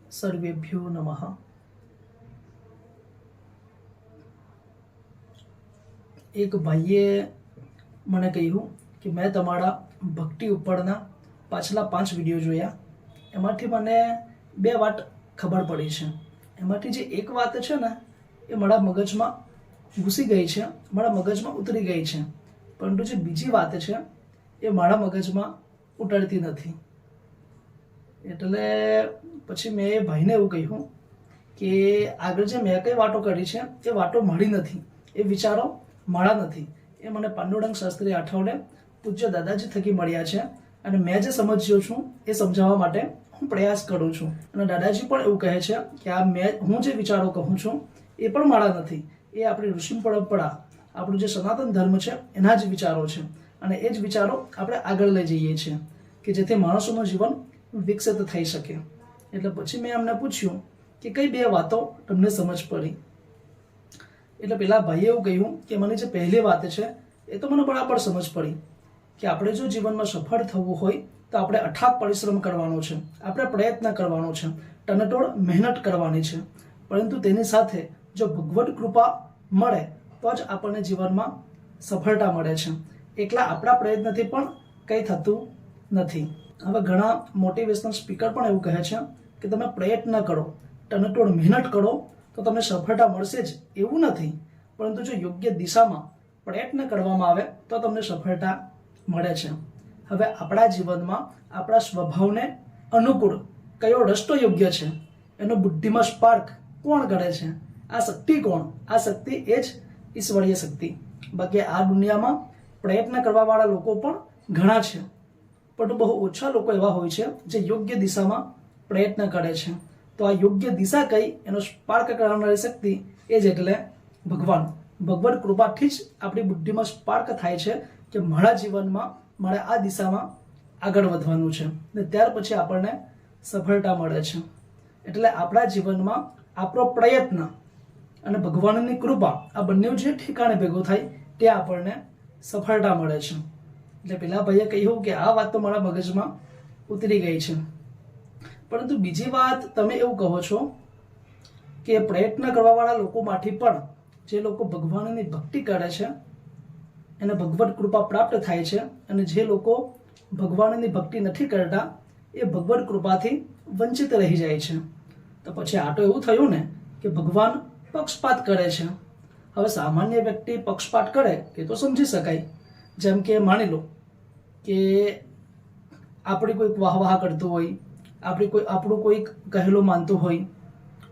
સર્વેભ્યો નમઃ. એક ભાઈએ મને કહ્યું કે મેં તમારા ભક્તિ ઉપરના પાછલા 5 વિડીયો જોયા, એમાંથી મને 2 વાત ખબર પડી છે. એમાંથી જે એક વાત છે ને એ મારા મગજમાં ઘૂસી ગઈ છે, મારા મગજમાં ઉતરી ગઈ છે, પરંતુ જે બીજી વાત છે એ મારા મગજમાં ઉતરતી નથી. એટલે પછી મેં એ ભાઈને એવું કહ્યું કે આગળ જે મેં કઈ વાતો કરી છે એ વાતો મારી નથી, એ વિચારો મારા નથી, એ મને પાંડુરંગ શાસ્ત્રી આઠવલે પૂજ્ય દાદાજી થકી મળ્યા છે અને મેં જે સમજ્યો છું એ સમજાવવા માટે હું પ્રયાસ કરું છું. અને દાદાજી પણ એવું કહે છે કે આ હું જે વિચારો કહું છું એ પણ મારા નથી, એ આપણી ઋષિ પરંપરા, આપણું જે સનાતન ધર્મ છે એના જ વિચારો છે અને એ જ વિચારો આપણે આગળ લઈ જઈએ છીએ કે જેથી માણસોનું જીવન વિકસિત થઈ શકે. એટલે પછી મેં એમને પૂછ્યું કે કઈ 2 વાતો તમને સમજ પડી. એટલે પેલા ભાઈએ એવું કહ્યું કે મને જે પહેલી વાત છે એ તો મને બરાબર સમજ પડી કે આપણે જો જીવનમાં સફળ થવું હોય તો આપણે અથાગ પરિશ્રમ કરવાનો છે, આપણે પ્રયત્ન કરવાનો છે, ટનટોળ મહેનત કરવાની છે, પરંતુ તેની સાથે જો ભગવદ કૃપા મળે તો જ આપણને જીવનમાં સફળતા મળે છે. એકલા આપણા પ્રયત્નથી પણ કંઈ થતું નથી. હવે ઘણા મોટિવેશનલ સ્પીકર પણ એવું કહે છે કે તમે પ્રયત્ન કરો, ટનટોળ મહેનત કરો તો તમને સફળતા મળશે જ, એવું નથી, પરંતુ જો યોગ્ય દિશામાં પ્રયત્ન કરવામાં આવે તો તમને સફળતા મળે છે. હવે આપણા જીવનમાં આપણા સ્વભાવને અનુકૂળ કયો રસ્તો યોગ્ય છે એનો બુદ્ધિમાં સ્પાર્ક કોણ કરે છે, આ શક્તિ કોણ? આ શક્તિ એ જ ઈશ્વરીય શક્તિ. બાકી આ દુનિયામાં પ્રયત્ન કરવાવાળા લોકો પણ ઘણા છે, પણ બહુ ઓછા લોકો એવા હોય છે જે યોગ્ય દિશામાં પ્રયત્ન કરે છે. તો આ યોગ્ય દિશા કઈ એનો સ્પાર્ક કરનારી શક્તિ એ જ એટલે ભગવાન. ભગવદ કૃપાથી જ આપણી બુદ્ધિમાં સ્પાર્ક થાય છે કે મારા જીવનમાં મારે આ દિશામાં આગળ વધવાનું છે ને ત્યાર પછી આપણને સફળતા મળે છે. એટલે આપણા જીવનમાં આપણો પ્રયત્ન અને ભગવાનની કૃપા આ બંને જે ઠેકાણે ભેગું થાય ત્યાં આપણને સફળતા મળે છે. એટલે પેલા ભાઈએ કહ્યું કે આ વાત તો મારા મગજમાં ઉતરી ગઈ છે, પરંતુ બીજી વાત તમે એવું કહો છો કે પ્રયત્ન કરવાવાળા લોકોમાંથી પણ જે લોકો ભગવાનની ભક્તિ કરે છે એને ભગવદ કૃપા પ્રાપ્ત થાય છે, અને જે લોકો ભગવાનની ભક્તિ નથી કરતા એ ભગવદ કૃપાથી વંચિત રહી જાય છે. તો પછી આ તો એવું થયું ને કે ભગવાન પક્ષપાત કરે છે. હવે સામાન્ય વ્યક્તિ પક્ષપાત કરે એ તો સમજી શકાય. જેમ કે માની લો કે આપણી કોઈક વાહ કરતું હોય, આપણું કોઈક કહેલું માનતું હોય,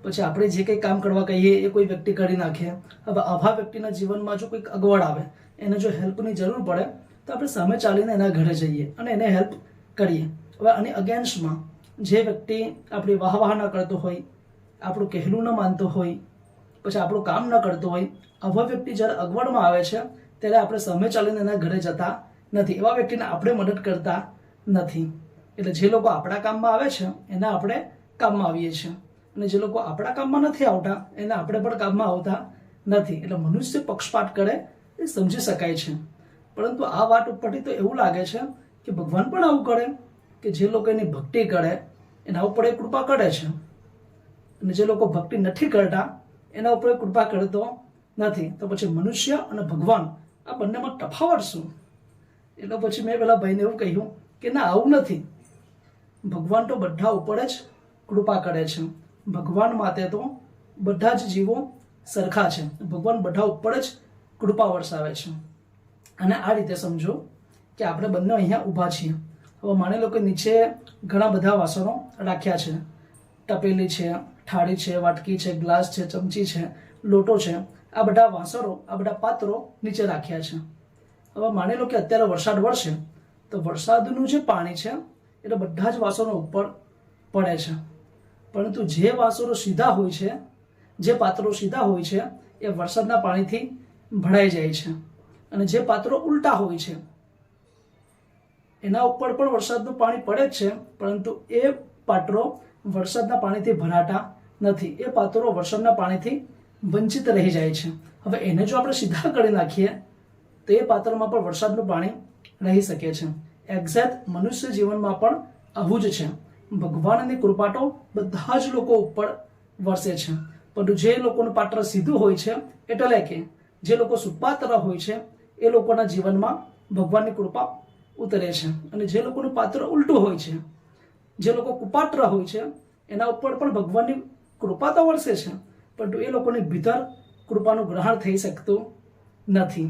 પછી આપણે જે કંઈ કામ કરવા કહીએ એ કોઈ વ્યક્તિ કરી નાખે. હવે આવા વ્યક્તિના જીવનમાં જો કોઈક અગવડ આવે, એને જો હેલ્પની જરૂર પડે તો આપણે સામે ચાલીને એના ઘરે જઈએ અને એને હેલ્પ કરીએ. હવે આની અગેન્સ્ટમાં જે વ્યક્તિ આપણી વાહ ન કરતો હોય, આપણું કહેલું ન માનતો હોય, પછી આપણું કામ ન કરતો હોય, આવા વ્યક્તિ જ્યારે અગવડમાં આવે છે ત્યારે આપણે સામે ચાલીને એના ઘરે જતા નથી, એવા વ્યક્તિને આપણે મદદ કરતા નથી. એટલે જે લોકો આપણા કામમાં આવે છે એના આપણે કામમાં આવીએ છીએ, અને જે લોકો આપણા કામમાં નથી આવતા એના આપણે પણ કામમાં આવતા નથી. એટલે મનુષ્ય પક્ષપાત કરે એ સમજી શકાય છે, પરંતુ આ વાત ઉપરથી તો એવું લાગે છે કે ભગવાન પણ આવું કરે કે જે લોકો એની ભક્તિ કરે એના ઉપર એ કૃપા કરે છે, અને જે લોકો ભક્તિ નથી કરતા એના ઉપર કૃપા કરતો નથી. તો પછી મનુષ્ય અને ભગવાન આ બંનેમાં તફાવત શું? એટલે પછી મેં પેલા ભાઈને એવું કહ્યું કે ના, આવું નથી. ભગવાન તો બધા ઉપર જ કૃપા કરે છે. ભગવાન માટે તો બધા જ જીવો સરખા છે. ભગવાન બધા ઉપર જ કૃપા વરસાવે છે. અને આ રીતે સમજો કે આપણે બંને અહીંયા ઊભા છીએ. હવે માની લો કે નીચે ઘણા બધા વાસણો રાખ્યા છે, તપેલી છે, થાળી છે, વાટકી છે, ગ્લાસ છે, ચમચી છે, લોટો છે, આ બધા વાસણો, આ બધા પાત્રો નીચે રાખ્યા છે. હવે માની લો કે અત્યારે વરસાદ વરસે તો વરસાદનું જે પાણી છે એટલે બધા જ વાસણો ઉપર પડે છે, પરંતુ જે વાસણો સીધા હોય છે, જે પાત્રો સીધા હોય છે એ વરસાદના પાણીથી ભરાઈ જાય છે, અને જે પાત્રો ઉલટા હોય છે એના ઉપર પણ વરસાદનું પાણી પડે જ છે, પરંતુ એ પાત્રો વરસાદના પાણીથી ભરાતા નથી, એ પાત્રો વરસાદના પાણીથી વંચિત રહી જાય છે. હવે એને જો આપણે સીધા કરી નાખીએ તો એ પાત્રમાં પણ વરસાદનું પાણી રહી શકે છે. એક્ઝેક્ટ મનુષ્ય જીવનમાં પણ આવું જ છે ભગવાનની કૃપા તો બધા જ લોકો ઉપર વરસે છે, પરંતુ જે લોકોનું પાત્ર સીધું હોય છે, એટલે કે જે લોકો સુપાત્ર હોય છે, એ લોકોના જીવનમાં ભગવાનની કૃપા ઉતરે છે. અને જે લોકોનું પાત્ર ઉલટું હોય છે, જે લોકો કુપાત્ર હોય છે, એના ઉપર પણ ભગવાનની કૃપા તો વરસે છે, પરંતુ એ લોકોની ભીતર કૃપાનું ગ્રહણ થઈ શકતું નથી.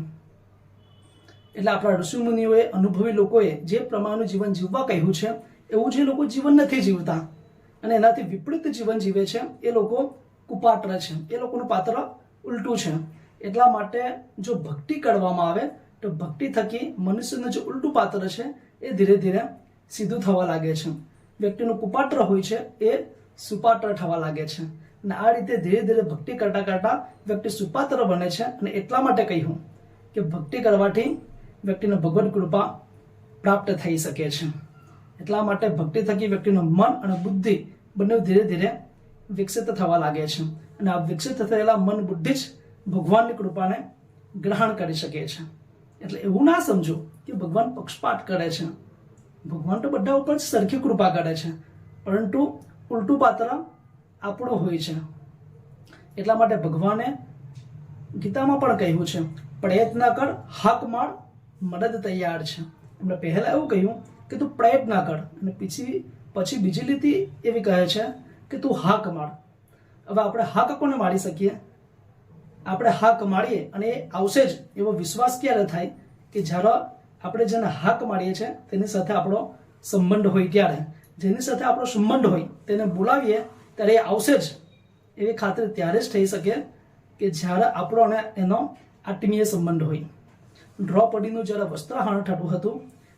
એટલે આપણા ઋષિમુનિઓએ, અનુભવી લોકોએ જે પ્રમાણનું જીવન જીવવા કહ્યું છે, એવું જે લોકો જીવન નથી જીવતા અને એનાથી વિપરીત જીવન જીવે છે, એ લોકો કુપાત્ર છે, એ લોકોનું પાત્ર ઉલટું છે. એટલા માટે જો ભક્તિ કરવામાં આવે તો ભક્તિ થકી મનુષ્યનું જે ઉલટું પાત્ર છે એ ધીરે ધીરે સીધું થવા લાગે છે. વ્યક્તિનું કુપાત્ર હોય છે એ સુપાત્ર થવા લાગે છે, અને આ રીતે ધીરે ધીરે ભક્તિ કરતા કરતા વ્યક્તિ સુપાત્ર બને છે. અને એટલા માટે કહ્યું કે ભક્તિ કરવાથી વ્યક્તિને ભગવદ કૃપા પ્રાપ્ત થઈ શકે છે. એટલા માટે ભક્તિ થકી વ્યક્તિનું મન અને બુદ્ધિ બંને ધીરે ધીરે વિકસિત થવા લાગે છે, અને આ વિકસિત થયેલા મન બુદ્ધિ જ ભગવાનની કૃપાને ગ્રહણ કરી શકે છે. એટલે એવું ના સમજો કે ભગવાન પક્ષપાત કરે છે. ભગવાન તો બધા ઉપર સરખી કૃપા કરે છે, પરંતુ ઉલટું પાત્ર આપણું હોય છે. એટલા માટે ભગવાને ગીતામાં પણ કહ્યું છે, પ્રયત્ન કર, હાક માર, મદદ તૈયાર છે. એમણે પહેલા એવું કહ્યું કે તું પ્રયત્ન કર, અને પછી બીજી લીટી એવી કહે છે કે તું હાક માર. હવે આપણે હાક કોને મારી શકીએ? આપણે હાક મારીએ અને એ આવશે જ એવો વિશ્વાસ ક્યારે થાય કે જ્યારે આપણે જેને હાક મારીએ છીએ તેની સાથે આપણો સંબંધ હોય ત્યારે. જેની સાથે આપણો સંબંધ હોય તેને બોલાવીએ ત્યારે એ આવશે જ એવી ખાતરી ત્યારે જ થઈ શકે કે જ્યારે આપણો અને એનો આત્મીય સંબંધ હોય. દ્રૌપદીનું જ્યારે વસ્ત્રાહરણ થતું હતું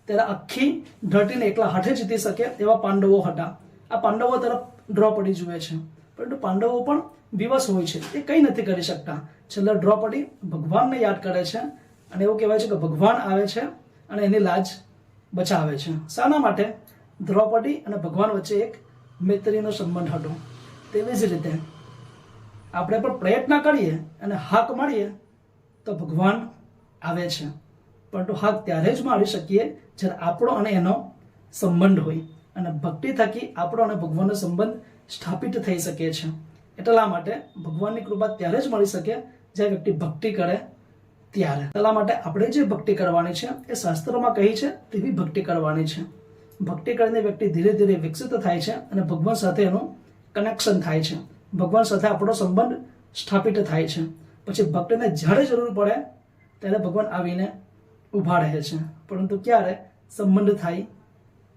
ત્યારે આખી ધરતીને એકલા હાથે જીતી શકે એવા પાંડવો હતા. આ પાંડવો તરફ દ્રૌપદી જુએ છે, પરંતુ પાંડવો પણ વિવશ હોય છે, એ કંઈ નથી કરી શકતા. છેલ્લે દ્રૌપદી ભગવાનને યાદ કરે છે, અને એવું કહેવાય છે કે ભગવાન આવે છે અને એની લાજ બચાવે છે. શાના માટે? દ્રૌપદી અને ભગવાન વચ્ચે એક મૈત્રીનો સંબંધ હતો. તેવી જ રીતે આપણે પણ પ્રયત્ન કરીએ અને હાક મારીએ તો ભગવાન આવે છે, પરંતુ હાક ત્યારે જ મારી શકીએ જ્યારે આપણો અને એનો સંબંધ હોય, અને ભક્તિ થકી આપણો અને ભગવાનનો સંબંધ સ્થાપિત થઈ શકે છે. એટલા માટે ભગવાનની કૃપા ત્યારે જ મળી શકે જ્યારે વ્યક્તિ ભક્તિ કરે ત્યારે. એટલા માટે આપણે જે ભક્તિ કરવાની છે એ શાસ્ત્રોમાં કહી છે તેવી ભક્તિ કરવાની છે. ભક્તિ કરીને વ્યક્તિ ધીરે ધીરે વિકસિત થાય છે અને ભગવાન સાથે એનું કનેક્શન થાય છે, ભગવાન સાથે આપણો સંબંધ સ્થાપિત થાય છે. પછી ભક્તિને જ્યારે જરૂર પડે ત્યારે ભગવાન આવીને ઊભા રહે છે, પરંતુ ક્યારે? સંબંધ થાય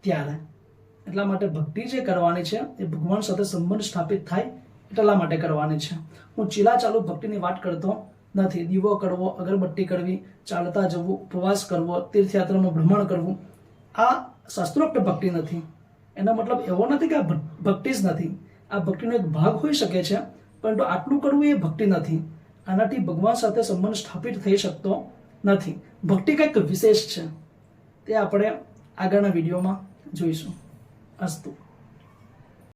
ત્યારે. એટલા માટે ભક્તિ જે કરવાની છે એ ભગવાન સાથે સંબંધ સ્થાપિત થાય એટલા માટે કરવાની છે. હું ચીલાચાલુ ભક્તિની વાત કરતો નથી. દીવો કરવો, અગરબત્તી કરવી, ચાલતા જવું, પ્રવાસ કરવો, તીર્થયાત્રાનું ભ્રમણ કરવું, આ શાસ્ત્રોક્ત ભક્તિ નથી. એનો મતલબ એવો નથી કે આ ભક્તિ જ નથી. આ ભક્તિનો એક ભાગ હોઈ શકે છે, પરંતુ આટલું કરવું એ ભક્તિ નથી. આનાથી ભગવાન સાથે સંબંધ સ્થાપિત થઈ શકતો નથી. ભક્તિ કંઈક વિશેષ છે, તે આપણે આગળના વિડીયોમાં જોઈશું. અસ્તુ.